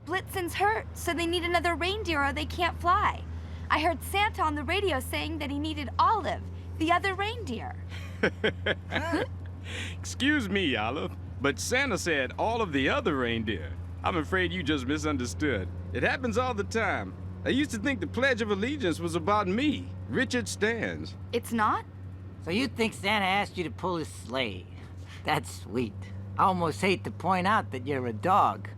Blitzen's hurt, so they need another reindeer or they can't fly. I heard Santa on the radio saying that he needed Olive, the other reindeer. Excuse me, Olive, but Santa said all of the other reindeer. I'm afraid you just misunderstood. It happens all the time. I used to think the Pledge of Allegiance was about me, Richard Stans. It's not? So you think Santa asked you to pull his sleigh? That's sweet. I almost hate to point out that you're a dog.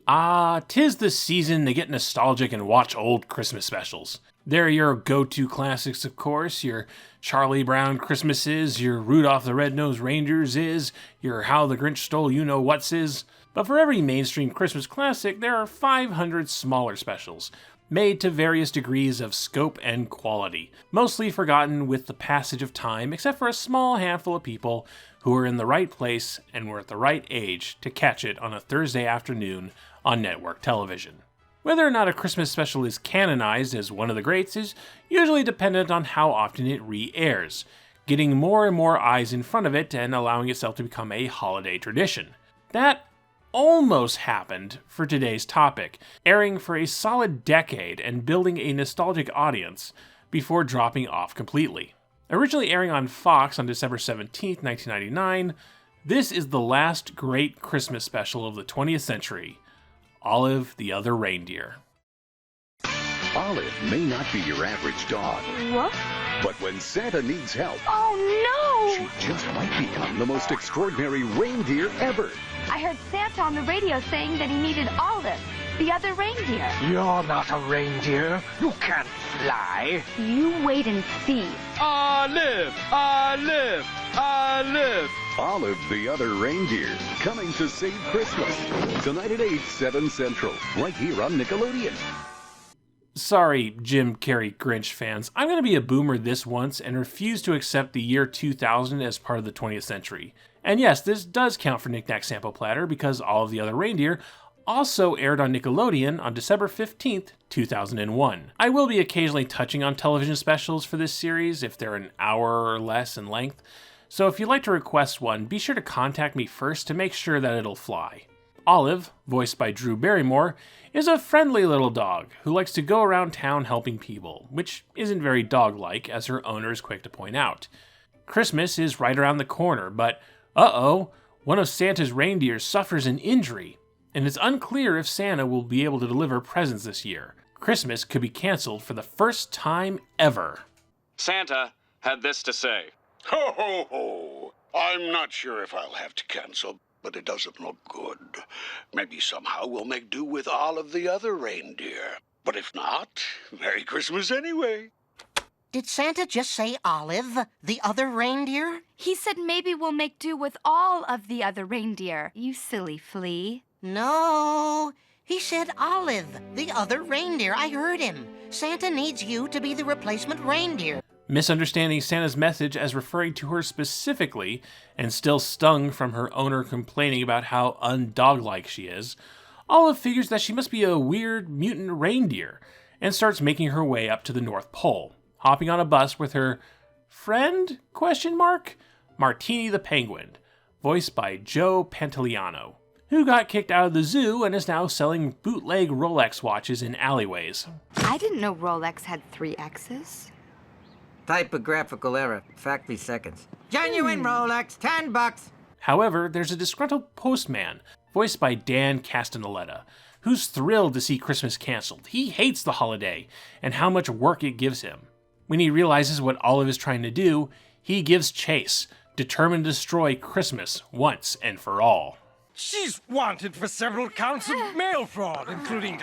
Ah, 'tis the season to get nostalgic and watch old Christmas specials. There are your go-to classics, of course, your Charlie Brown Christmases, your Rudolph the Red-Nosed Reindeers is, your How the Grinch Stole You-Know-What's is. But for every mainstream Christmas classic, there are 500 smaller specials, made to various degrees of scope and quality, mostly forgotten with the passage of time, except for a small handful of people who were in the right place and were at the right age to catch it on a Thursday afternoon on network television. Whether or not a Christmas special is canonized as one of the greats is usually dependent on how often it re-airs, getting more and more eyes in front of it and allowing itself to become a holiday tradition. That almost happened for today's topic, airing for a solid decade and building a nostalgic audience before dropping off completely. Originally airing on Fox on December 17, 1999, this is the last great Christmas special of the 20th century, Olive the Other Reindeer. Olive may not be your average dog. What? But when Santa needs help, Oh no! she just might become the most extraordinary reindeer ever. I heard Santa on the radio saying that he needed Olive, the other reindeer. You're not a reindeer. You can't fly. You wait and see. Olive! Olive! Olive! Olive the Other Reindeer, coming to save Christmas. Tonight at 8, 7 Central, right here on Nickelodeon. Sorry, Jim Carrey Grinch fans, I'm going to be a boomer this once and refuse to accept the year 2000 as part of the 20th century. And yes, this does count for Knacks Sample Platter because All of the Other Reindeer also aired on Nickelodeon on December 15th, 2001. I will be occasionally touching on television specials for this series if they're an hour or less in length, so if you'd like to request one, be sure to contact me first to make sure that it'll fly. Olive, voiced by Drew Barrymore, is a friendly little dog who likes to go around town helping people, which isn't very dog-like, as her owner is quick to point out. Christmas is right around the corner, but uh-oh, one of Santa's reindeers suffers an injury, and it's unclear if Santa will be able to deliver presents this year. Christmas could be canceled for the first time ever. Santa had this to say. Ho, ho, ho. I'm not sure if I'll have to cancel, but it doesn't look good. Maybe somehow we'll make do with all of the other reindeer. But if not, Merry Christmas anyway. Did Santa just say Olive, the other reindeer? He said maybe we'll make do with all of the other reindeer, you silly flea. No, he said Olive, the other reindeer. I heard him. Santa needs you to be the replacement reindeer. Misunderstanding Santa's message as referring to her specifically, and still stung from her owner complaining about how undog-like she is, Olive figures that she must be a weird mutant reindeer, and starts making her way up to the North Pole, hopping on a bus with her friend, Martini the Penguin, voiced by Joe Pantoliano, who got kicked out of the zoo and is now selling bootleg Rolex watches in alleyways. I didn't know Rolex had 3 X's. Typographical error. Factory seconds. Genuine Rolex, $10. However, there's a disgruntled postman, voiced by Dan Castellaneta, who's thrilled to see Christmas canceled. He hates the holiday and how much work it gives him. When he realizes what Olive is trying to do, he gives chase, determined to destroy Christmas once and for all. She's wanted for several counts of mail fraud, including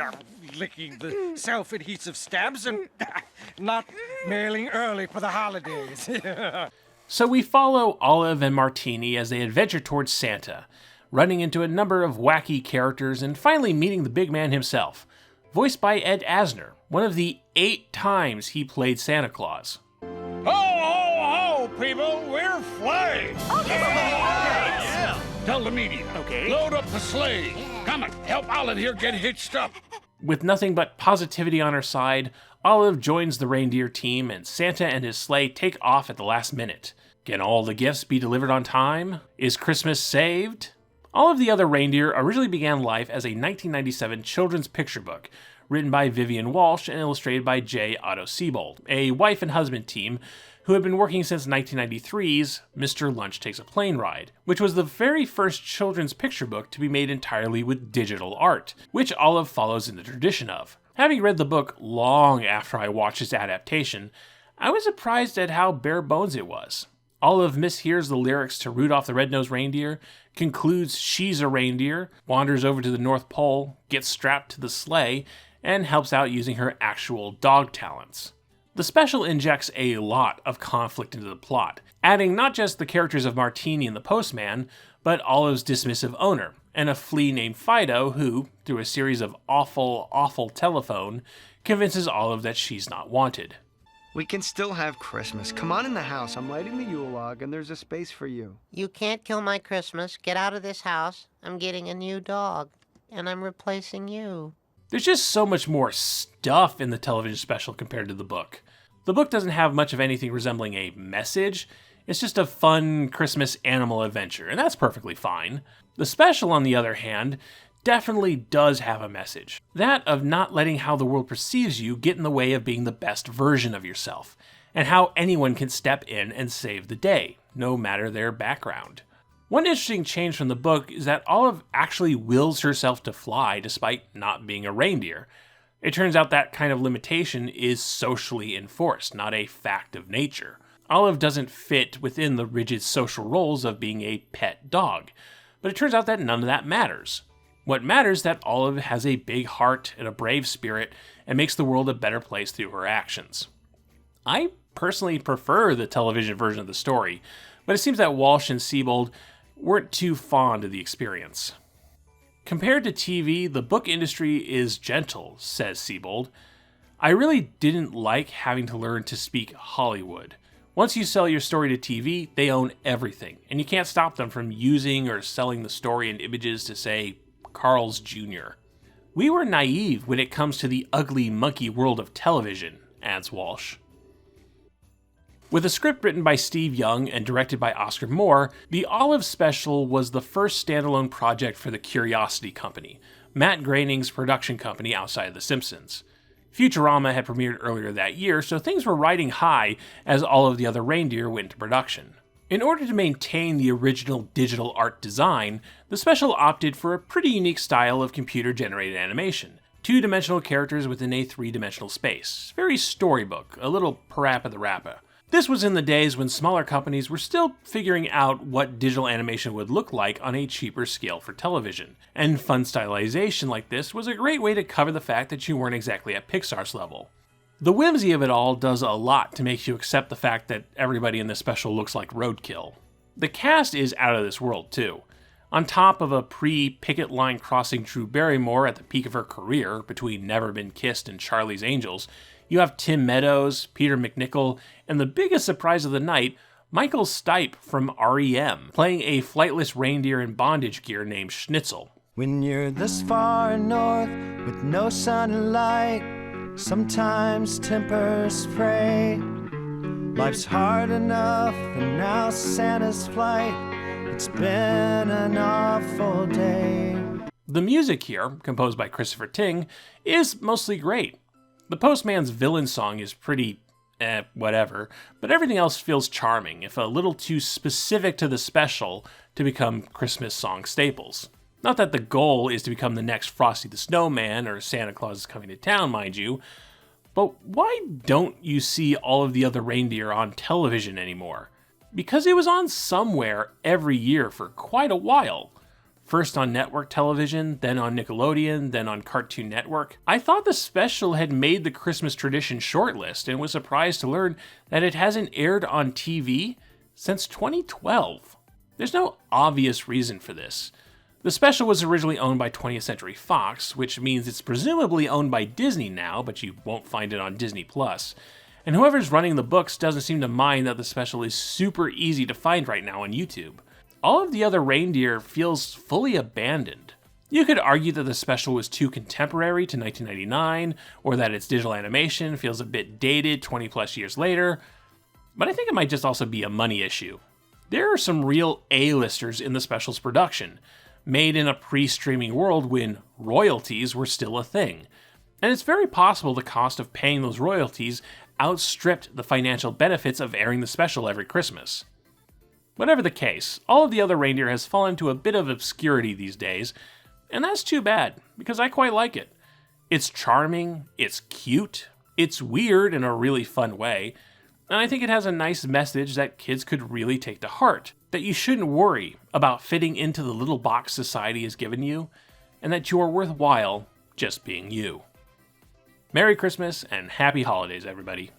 licking the self-adhesive stamps and not mailing early for the holidays. So we follow Olive and Martini as they adventure towards Santa, running into a number of wacky characters and finally meeting the big man himself, voiced by Ed Asner, one of the 8 times he played Santa Claus. Ho, ho, ho, people, we're flying! Yeah. Tell the media. Okay. Load up the sleigh. Come on, help Olive here get hitched up. With nothing but positivity on her side, Olive joins the reindeer team and Santa and his sleigh take off at the last minute. Can all the gifts be delivered on time? Is Christmas saved? All of the Other Reindeer originally began life as a 1997 children's picture book, written by Vivian Walsh and illustrated by J. Otto Siebold, a wife and husband team who had been working since 1993's Mr. Lunch Takes a Plane Ride, which was the very first children's picture book to be made entirely with digital art, which Olive follows in the tradition of. Having read the book long after I watched its adaptation, I was surprised at how bare bones it was. Olive mishears the lyrics to Rudolph the Red-Nosed Reindeer, concludes she's a reindeer, wanders over to the North Pole, gets strapped to the sleigh, and helps out using her actual dog talents. The special injects a lot of conflict into the plot, adding not just the characters of Martini and the postman, but Olive's dismissive owner, and a flea named Fido who, through a series of awful telephone, convinces Olive that she's not wanted. We can still have Christmas. Come on in the house. I'm lighting the Yule log, and there's a space for you. You can't kill my Christmas. Get out of this house. I'm getting a new dog, and I'm replacing you. There's just so much more stuff in the television special compared to the book. The book doesn't have much of anything resembling a message. It's just a fun Christmas animal adventure, and that's perfectly fine. The special, on the other hand, definitely does have a message. That of not letting how the world perceives you get in the way of being the best version of yourself, and how anyone can step in and save the day, no matter their background. One interesting change from the book is that Olive actually wills herself to fly despite not being a reindeer. It turns out that kind of limitation is socially enforced, not a fact of nature. Olive doesn't fit within the rigid social roles of being a pet dog, but it turns out that none of that matters. What matters is that Olive has a big heart and a brave spirit and makes the world a better place through her actions. I personally prefer the television version of the story, but it seems that Walsh and Siebold weren't too fond of the experience. Compared to TV, the book industry is gentle, says Siebold. I really didn't like having to learn to speak Hollywood. Once you sell your story to TV, they own everything, and you can't stop them from using or selling the story in images to, say, Carl's Jr. We were naive when it comes to the ugly monkey world of television, adds Walsh. With a script written by Steve Young and directed by Oscar Moore, the Olive special was the first standalone project for the Curiosity Company, Matt Groening's production company outside of The Simpsons. Futurama had premiered earlier that year, so things were riding high as All of the Other Reindeer went into production. In order to maintain the original digital art design, the special opted for a pretty unique style of computer-generated animation. Two-dimensional characters within a three-dimensional space. Very storybook, a little Parappa the Rappa. This was in the days when smaller companies were still figuring out what digital animation would look like on a cheaper scale for television, and fun stylization like this was a great way to cover the fact that you weren't exactly at Pixar's level. The whimsy of it all does a lot to make you accept the fact that everybody in this special looks like roadkill. The cast is out of this world too. On top of a pre-picket line crossing Drew Barrymore at the peak of her career between Never Been Kissed and Charlie's Angels, you have Tim Meadows, Peter McNichol, and the biggest surprise of the night, Michael Stipe from REM, playing a flightless reindeer in bondage gear named Schnitzel. When you're this far north with no sunlight, sometimes tempers fray. Life's hard enough, and now Santa's flight. It's been an awful day. The music here, composed by Christopher Ting, is mostly great. The Postman's villain song is pretty whatever, but everything else feels charming, if a little too specific to the special to become Christmas song staples. Not that the goal is to become the next Frosty the Snowman or Santa Claus is Coming to Town, mind you, but why don't you see All of the Other Reindeer on television anymore? Because it was on somewhere every year for quite a while. First on network television, then on Nickelodeon, then on Cartoon Network. I thought the special had made the Christmas tradition shortlist and was surprised to learn that it hasn't aired on TV since 2012. There's no obvious reason for this. The special was originally owned by 20th Century Fox, which means it's presumably owned by Disney now, but you won't find it on Disney+. And whoever's running the books doesn't seem to mind that the special is super easy to find right now on YouTube. All of the Other Reindeer feels fully abandoned. You could argue that the special was too contemporary to 1999, or that its digital animation feels a bit dated 20 plus years later, but I think it might just also be a money issue. There are some real A-listers in the special's production. made in a pre-streaming world when royalties were still a thing. And it's very possible the cost of paying those royalties outstripped the financial benefits of airing the special every Christmas. Whatever the case, All of the Other Reindeer has fallen into a bit of obscurity these days, and that's too bad, because I quite like it. It's charming, it's cute, it's weird in a really fun way, and I think it has a nice message that kids could really take to heart, that you shouldn't worry about fitting into the little box society has given you, and that you are worthwhile just being you. Merry Christmas and Happy Holidays, everybody.